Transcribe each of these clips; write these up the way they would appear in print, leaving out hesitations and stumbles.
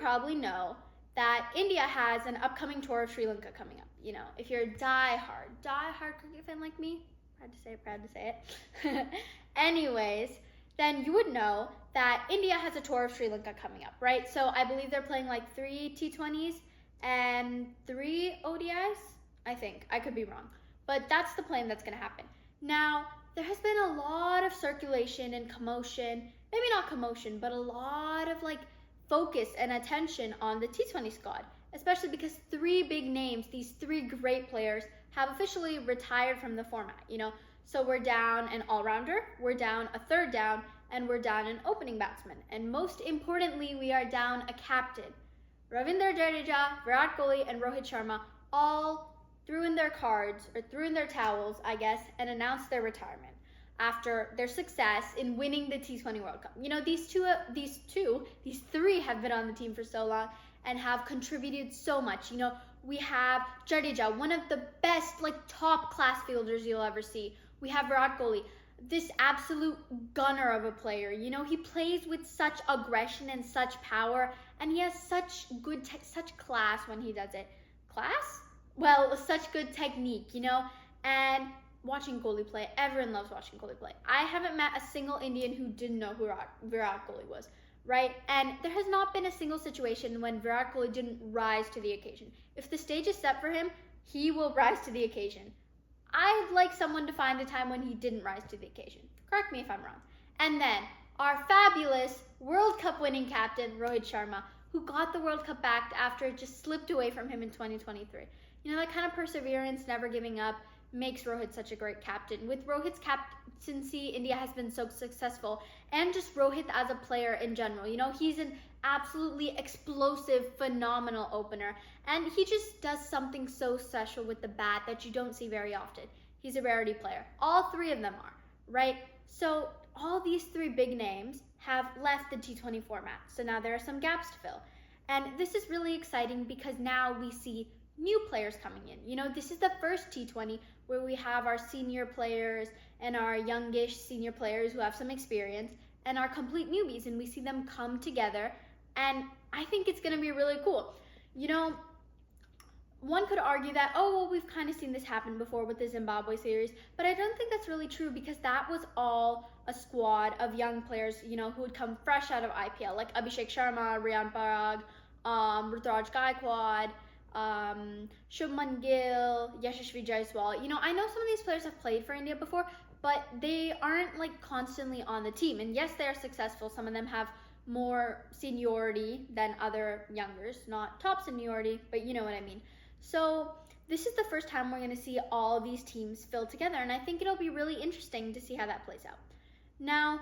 probably know that India has an upcoming Tour of Sri Lanka coming up. You know, if you're a die-hard cricket fan like me, proud to say it. Anyways, then you would know that India has a Tour of Sri Lanka coming up, right? So I believe they're playing like 3 T20s and 3 ODIs, I think. I could be wrong. But that's the plan that's going to happen. Now, there has been a lot of circulation and commotion, maybe not commotion, but a lot of like focus and attention on the T20 squad, especially because 3 big names, these 3 great players, have officially retired from the format, you know. So we're down an all-rounder, we're down a third down, and we're down an opening batsman. And most importantly, we are down a captain. Ravindra Jadeja, Virat Kohli, and Rohit Sharma all threw in their cards, or threw in their towels, I guess, and announced their retirement after their success in winning the T20 World Cup. You know, these three have been on the team for so long and have contributed so much. You know, we have Jadeja, one of the best, like, top class fielders you'll ever see. We have Virat Kohli, this absolute gunner of a player. You know, he plays with such aggression and such power, and he has such such class when he does it. Class? Well, such good technique, you know, and watching Kohli play, everyone loves watching Kohli play. I haven't met a single Indian who didn't know who Virat Kohli was, right? And there has not been a single situation when Virat Kohli didn't rise to the occasion. If the stage is set for him, he will rise to the occasion. I'd like someone to find a time when he didn't rise to the occasion. Correct me if I'm wrong. And then our fabulous World Cup winning captain, Rohit Sharma, who got the World Cup back after it just slipped away from him in 2023. You know, that kind of perseverance, never giving up, makes Rohit such a great captain. With Rohit's captaincy, India has been so successful, and just Rohit as a player in general. You know, he's an absolutely explosive, phenomenal opener, and he just does something so special with the bat that you don't see very often. He's a rarity player. All 3 of them are, right? So all these 3 big names have left the T20 format, so now there are some gaps to fill. And this is really exciting because now we see new players coming in. You know, this is the first T20 where we have our senior players and our youngish senior players who have some experience and our complete newbies, and we see them come together, and I think it's going to be really cool. You know, one could argue that, oh, well, we've kind of seen this happen before with the Zimbabwe series, but I don't think that's really true because that was all a squad of young players, you know, who would come fresh out of IPL, like Abhishek Sharma, Riyan Parag, Rutraj Gaikwad, Shubman Gill, Yashasvi Jaiswal. You know, I know some of these players have played for India before, but they aren't like constantly on the team. And yes, they are successful. Some of them have more seniority than other youngers, not top seniority, but you know what I mean. So this is the first time we're going to see all these teams fill together, and I think it'll be really interesting to see how that plays out. Now,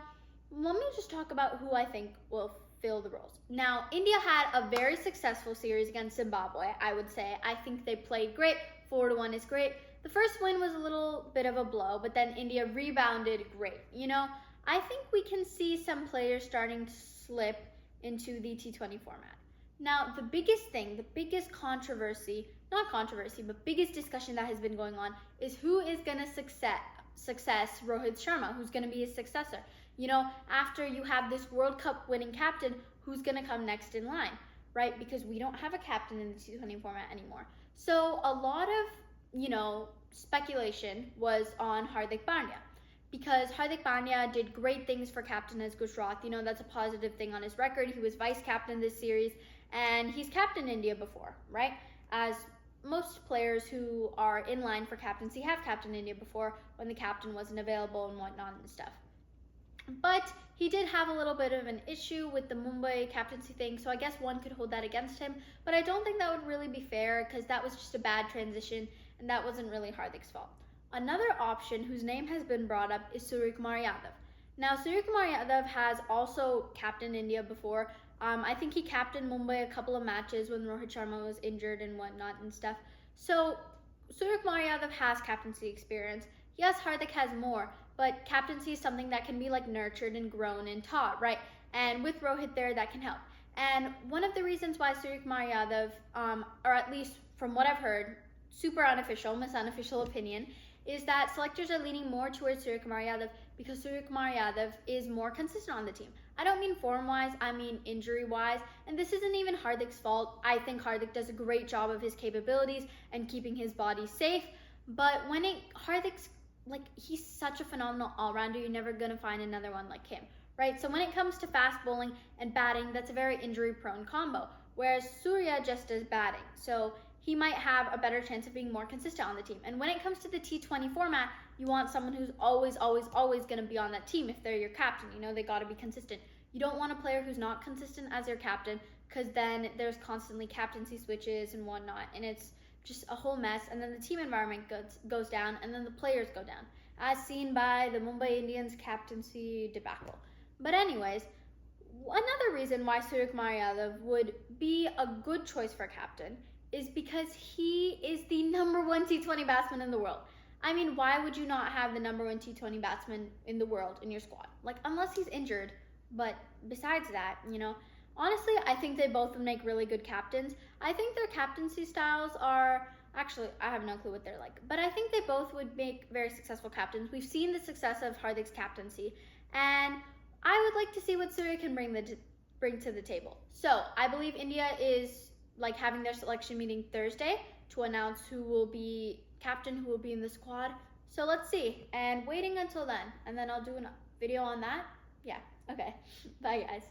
let me just talk about who I think will fill the roles. Now, India had a very successful series against Zimbabwe, I would say. I think they played great. 4-1 is great. The first win was a little bit of a blow, but then India rebounded great. You know, I think we can see some players starting to slip into the T20 format. Now, the biggest thing, the biggest controversy, not controversy, but biggest discussion that has been going on is who is going to success Rohit Sharma, who's going to be his successor. You know, after you have this World Cup winning captain, who's going to come next in line, right? Because we don't have a captain in the T20 format anymore. So a lot of, you know, speculation was on Hardik Pandya, because Hardik Pandya did great things for captain as Gujarat. You know, that's a positive thing on his record. He was vice captain this series, and he's captained India before, right? As most players who are in line for captaincy have captained India before when the captain wasn't available and whatnot and stuff. But he did have a little bit of an issue with the Mumbai captaincy thing, so I guess one could hold that against him. But I don't think that would really be fair because that was just a bad transition and that wasn't really Hardik's fault. Another option whose name has been brought up is Suryakumar Yadav. Now, Suryakumar Yadav has also captained India before. I think he captained Mumbai a couple of matches when Rohit Sharma was injured and whatnot and stuff. So Suryakumar Yadav has captaincy experience. Yes, Hardik has more, but captaincy is something that can be like nurtured and grown and taught, right? And with Rohit there, that can help. And one of the reasons why Suryakumar Yadav, or at least from what I've heard, super unofficial, unofficial opinion, is that selectors are leaning more towards Suryakumar Yadav because Surya Kumar Yadav is more consistent on the team. I don't mean form-wise, I mean injury-wise, and this isn't even Hardik's fault. I think Hardik does a great job of his capabilities and keeping his body safe, but Hardik's, like, he's such a phenomenal all-rounder, you're never gonna find another one like him, right? So when it comes to fast bowling and batting, that's a very injury-prone combo, whereas Surya just does batting. So he might have a better chance of being more consistent on the team. And when it comes to the T20 format, you want someone who's always going to be on that team if they're your captain. You know, they got to be consistent. You don't want a player who's not consistent as your captain, because then there's constantly captaincy switches and whatnot, and it's just a whole mess. And then the team environment goes down, and then the players go down, as seen by the Mumbai Indians captaincy debacle. But anyways, another reason why Surya Kumar Yadav would be a good choice for captain is because he is the number one T20 batsman in the world. I mean, why would you not have the number one T20 batsman in the world in your squad? Like, unless he's injured. But besides that, you know, honestly, I think they both would make really good captains. I think their captaincy styles are, actually, I have no clue what they're like, but I think they both would make very successful captains. We've seen the success of Hardik's captaincy, and I would like to see what Surya can bring to the table. So I believe India is like having their selection meeting Thursday to announce who will be captain, who will be in the squad. So let's see, and waiting until then, and then I'll do a video on that. Yeah, okay, bye guys.